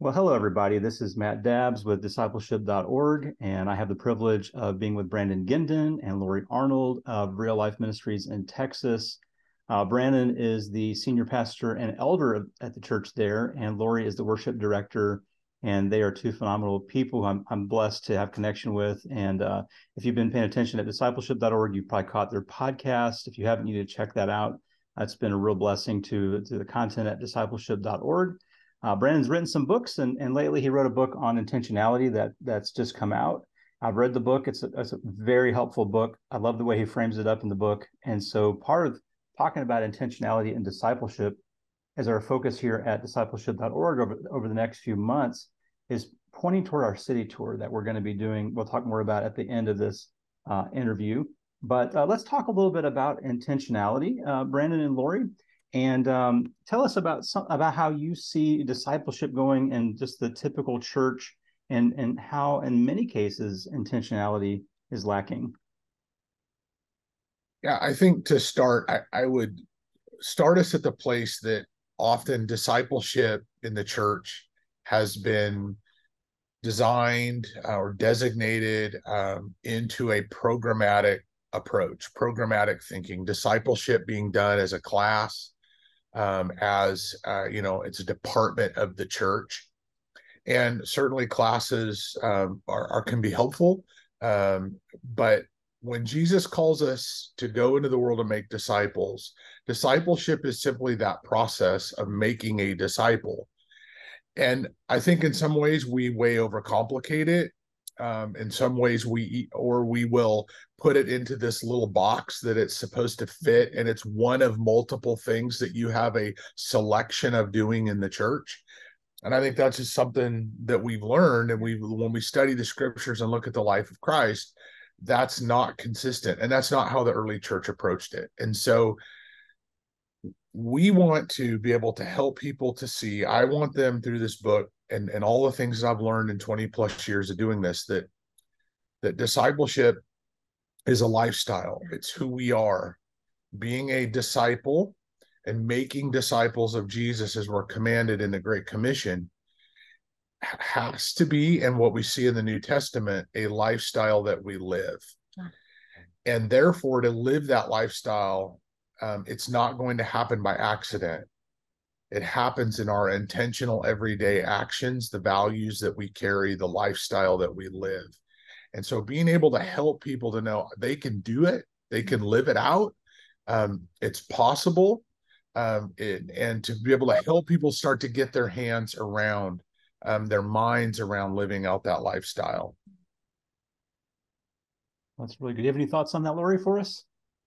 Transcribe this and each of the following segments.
Well, hello, everybody. This is Matt Dabbs with Discipleship.org, and I have the privilege of being with Brandon Guindon and Lori Arnold of Real Life Ministries in Texas. Brandon is the senior pastor and elder at the church there, and Lori is the worship director, and they are two phenomenal people I'm blessed to have connection with. And if you've been paying attention at Discipleship.org, you've probably caught their podcast. If you haven't, you need to check that out. It's been a real blessing to the content at Discipleship.org. Brandon's written some books, and lately he wrote a book on intentionality that's just come out. I've read the book. It's a very helpful book. I love the way he frames it up in the book. And so part of talking about intentionality and discipleship as our focus here at discipleship.org over the next few months is pointing toward our city tour that we're going to be doing. We'll talk more about at the end of this interview. But let's talk a little bit about intentionality, Brandon and Lori. And tell us about how you see discipleship going in just the typical church, and how, in many cases, intentionality is lacking. Yeah, I think to start, I would start us at the place that often discipleship in the church has been designed or designated into a programmatic approach, programmatic thinking, discipleship being done as a class, it's a department of the church. And certainly classes can be helpful. But when Jesus calls us to go into the world and make disciples, discipleship is simply that process of making a disciple. And I think in some ways we way overcomplicate it. In some ways we will put it into this little box that it's supposed to fit, and it's one of multiple things that you have a selection of doing in the church. And I think that's just something that we've learned, and when we study the scriptures and look at the life of Christ, that's not consistent, and that's not how the early church approached it. And so we want to be able to help people to see, I want them through this book and all the things that I've learned in 20 plus years of doing this, that discipleship is a lifestyle. It's who we are. Being a disciple and making disciples of Jesus, as we're commanded in the Great Commission, has to be, and what we see in the New Testament, a lifestyle that we live. And therefore, to live that lifestyle, it's not going to happen by accident. It happens in our intentional everyday actions, the values that we carry, the lifestyle that we live. And so being able to help people to know they can do it, they can live it out, it's possible, and to be able to help people start to get their hands around, their minds around living out that lifestyle. That's really good. Do you have any thoughts on that, Lori, for us?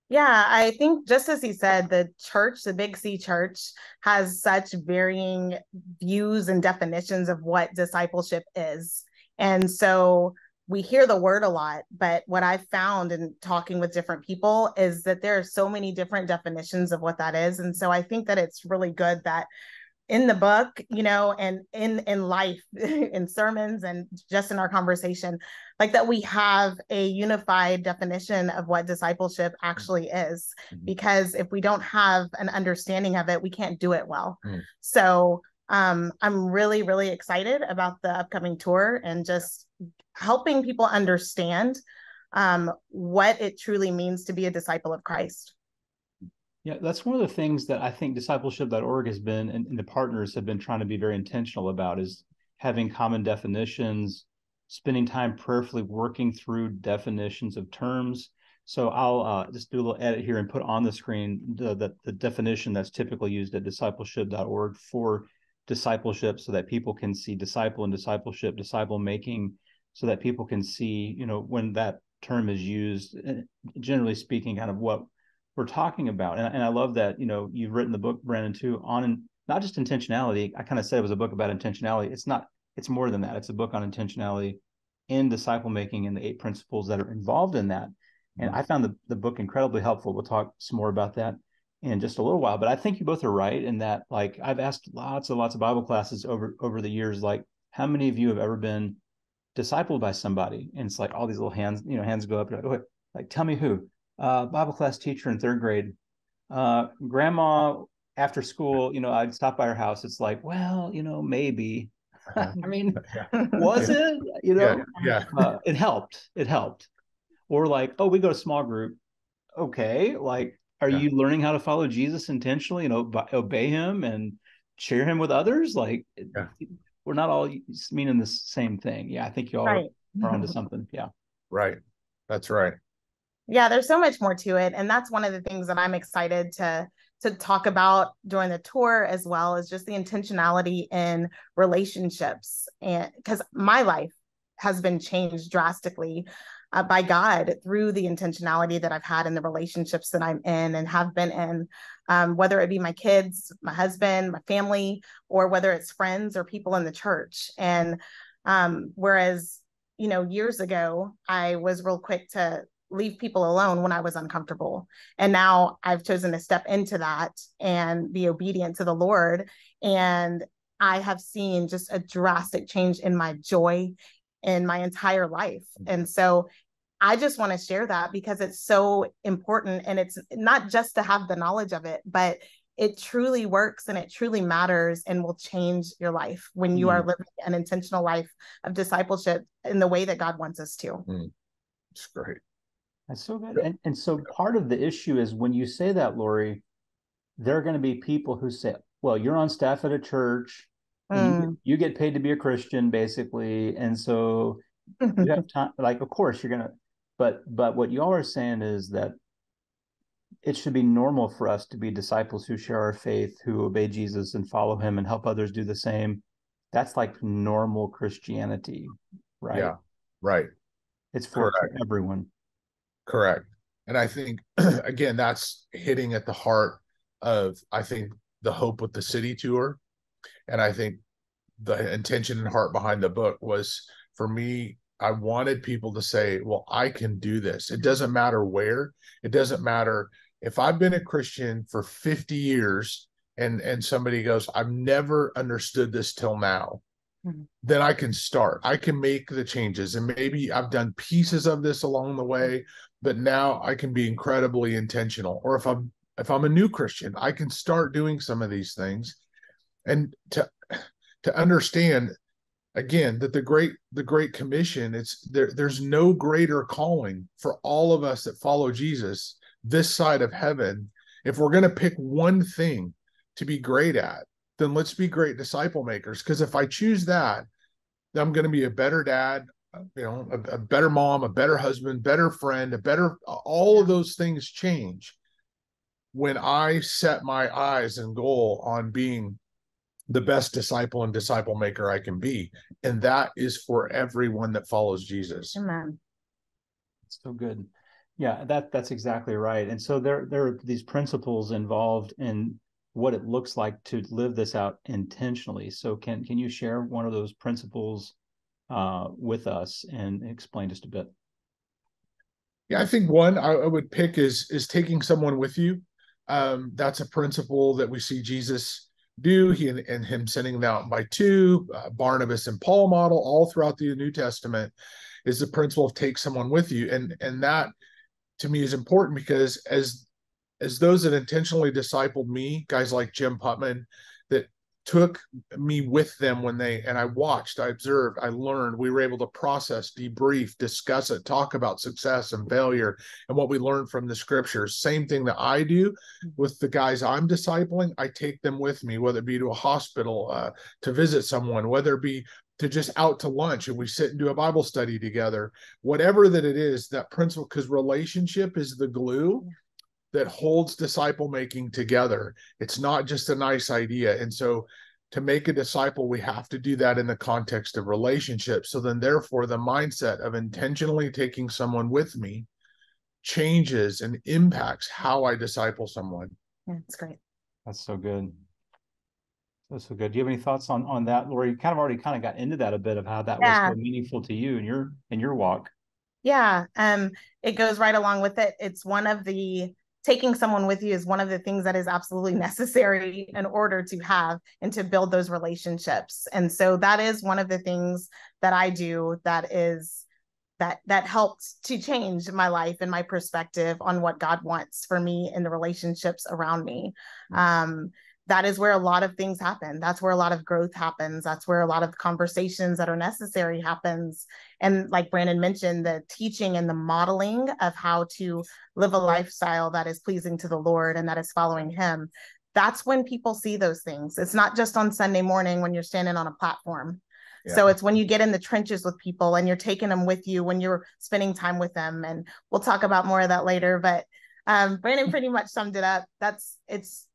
Yeah, I think just as he said, the church, the Big C church, has such varying views and definitions of what discipleship is. And so we hear the word a lot, but what I found in talking with different people is that there are so many different definitions of what that is. And so I think that it's really good that in the book, and in life, in sermons, and just in our conversation, like that we have a unified definition of what discipleship actually is. Because if we don't have an understanding of it, we can't do it well. So I'm really, really excited about the upcoming tour and just helping people understand what it truly means to be a disciple of Christ. Yeah, that's one of the things that I think discipleship.org has been, and the partners have been trying to be very intentional about, is having common definitions, spending time prayerfully working through definitions of terms. So I'll just do a little edit here and put on the screen the definition that's typically used at discipleship.org for discipleship, so that people can see disciple and discipleship, disciple making, so that people can see, when that term is used, generally speaking, kind of what we're talking about. And I love that, you've written the book, Brandon, too, on not just intentionality. I kind of said it was a book about intentionality. It's more than that. It's a book on intentionality in disciple making and the 8 principles that are involved in that. And I found the book incredibly helpful. We'll talk some more about that in just a little while. But I think you both are right in that, like, I've asked lots and lots of Bible classes over the years, like, how many of you have ever been discipled by somebody? And it's like all these little hands go up. Like, tell me who. Bible class teacher in 3rd grade. Grandma after school, I'd stop by her house. It's like, well, maybe. I mean, Yeah. was it? You Yeah. know, Yeah. it helped. It helped. Or like, oh, we go to small group. Okay, like, are Yeah. you learning how to follow Jesus intentionally and obey him and share him with others? Like, Yeah. we're not all meaning the same thing. Yeah, I think you all Right. are onto something. Yeah. Right. That's right. Yeah, there's so much more to it. And that's one of the things that I'm excited to talk about during the tour, as well as just the intentionality in relationships. And because my life has been changed drastically by God through the intentionality that I've had in the relationships that I'm in and have been in, whether it be my kids, my husband, my family, or whether it's friends or people in the church. And whereas, years ago, I was real quick to leave people alone when I was uncomfortable. And now I've chosen to step into that and be obedient to the Lord. And I have seen just a drastic change in my joy in my entire life. And so I just want to share that because it's so important. And it's not just to have the knowledge of it, but it truly works and it truly matters and will change your life when you are living an intentional life of discipleship in the way that God wants us to. It's great. That's so good. And so part of the issue is when you say that, Lori, there are going to be people who say, well, you're on staff at a church and you get paid to be a Christian, basically. And so you have time, like, of course you're going to, but what you all are saying is that it should be normal for us to be disciples who share our faith, who obey Jesus and follow him and help others do the same. That's like normal Christianity, right? Yeah. Right. It's for everyone. Correct. And I think, again, that's hitting at the heart of, I think, the Hope with the City tour. And I think the intention and heart behind the book was, for me, I wanted people to say, well, I can do this. It doesn't matter where. It doesn't matter if I've been a Christian for 50 years and somebody goes, I've never understood this till now. Then I can start. I can make the changes. And maybe I've done pieces of this along the way, but now I can be incredibly intentional. Or if I'm a new Christian, I can start doing some of these things. And to understand, again, that the Great Commission, there's no greater calling for all of us that follow Jesus this side of heaven. If we're going to pick one thing to be great at, then let's be great disciple makers. Because if I choose that, then I'm going to be a better dad, a better mom, a better husband, better friend, all of those things change when I set my eyes and goal on being the best disciple and disciple maker I can be. And that is for everyone that follows Jesus. Amen. So good. Yeah, that's exactly right. And so there are these principles involved in what it looks like to live this out intentionally. So can you share one of those principles with us and explain just a bit? Yeah, I think one I would pick is taking someone with you. That's a principle that we see Jesus do. He and him sending them out by two, Barnabas and Paul model all throughout the New Testament is the principle of take someone with you. And that to me is important because as those that intentionally discipled me, guys like Jim Putman, that took me with them and I watched, I observed, I learned, we were able to process, debrief, discuss it, talk about success and failure and what we learned from the scriptures. Same thing that I do with the guys I'm discipling. I take them with me, whether it be to a hospital, to visit someone, whether it be to just out to lunch and we sit and do a Bible study together, whatever that it is, that principle, because relationship is the glue that holds disciple making together. It's not just a nice idea. And so to make a disciple, we have to do that in the context of relationships. So then therefore the mindset of intentionally taking someone with me changes and impacts how I disciple someone. Yeah, that's great. That's so good. That's so good. Do you have any thoughts on that, Lori? You kind of already got into that a bit of how that was so meaningful to you in your walk. Yeah. It goes right along with it. It's one of the taking someone with you is one of the things that is absolutely necessary in order to have and to build those relationships. And so that is one of the things that I do that helped to change my life and my perspective on what God wants for me and the relationships around me. that is where a lot of things happen. That's where a lot of growth happens. That's where a lot of conversations that are necessary happens. And like Brandon mentioned, the teaching and the modeling of how to live a lifestyle that is pleasing to the Lord and that is following him. That's when people see those things. It's not just on Sunday morning when you're standing on a platform. Yeah. So it's when you get in the trenches with people and you're taking them with you, when you're spending time with them. And we'll talk about more of that later. But Brandon pretty much summed it up. It's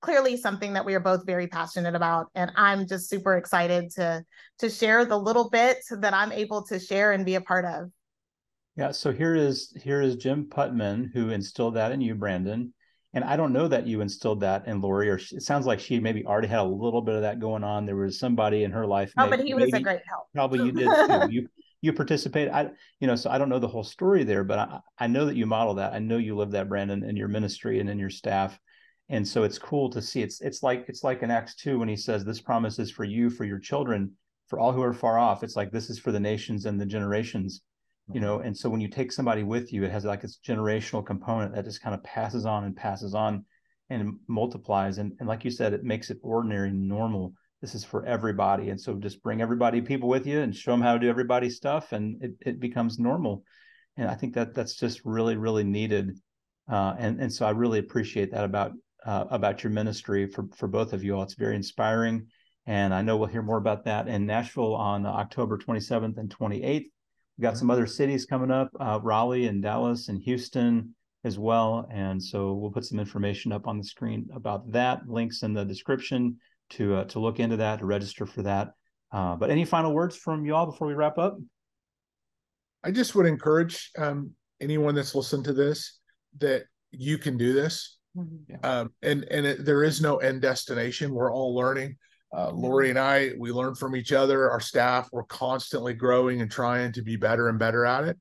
clearly something that we are both very passionate about. And I'm just super excited to share the little bit that I'm able to share and be a part of. Yeah, so here is Jim Putman, who instilled that in you, Brandon. And I don't know that you instilled that in Lori, or it sounds like she maybe already had a little bit of that going on. There was somebody in her life. But he was a great help. Probably you did too. You participated. So I don't know the whole story there, but I know that you model that. I know you live that, Brandon, in your ministry and in your staff. And so it's cool to see. It's like in Acts 2 when he says, this promise is for you, for your children, for all who are far off. It's like, this is for the nations and the generations, and so when you take somebody with you, it has like this generational component that just kind of passes on and multiplies. And like you said, it makes it ordinary, normal. This is for everybody. And so just bring people with you and show them how to do everybody's stuff, and it becomes normal. And I think that's just really, really needed. And so I really appreciate that about your ministry for both of you all. It's very inspiring. And I know we'll hear more about that in Nashville on October 27th and 28th. We've got some other cities coming up, Raleigh and Dallas and Houston as well. And so we'll put some information up on the screen about that, links in the description to look into that, to register for that. But any final words from you all before we wrap up? I just would encourage anyone that's listened to this that you can do this. Yeah. There is no end destination. We're all learning. Lori and I, we learn from each other. Our staff, we're constantly growing and trying to be better and better at it.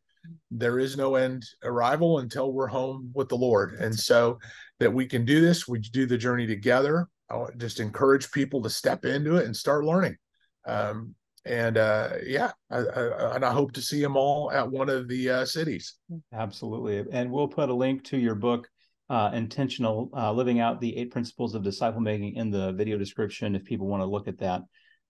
There is no end arrival until we're home with the Lord. And so that we can do this, we do the journey together. I just encourage people to step into it and start learning. And I hope to see them all at one of the cities. Absolutely. And we'll put a link to your book, Intentional Living Out the 8 Principles of Disciple Making, in the video description if people want to look at that.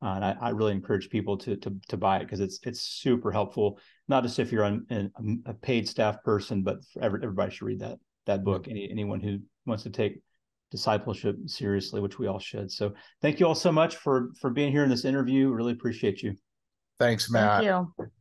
And I really encourage people to buy it because it's super helpful, not just if you're a paid staff person, but for everybody should read that book. Anyone who wants to take discipleship seriously, which we all should. So thank you all so much for being here in this interview. Really appreciate you. Thanks, Matt. Thank you.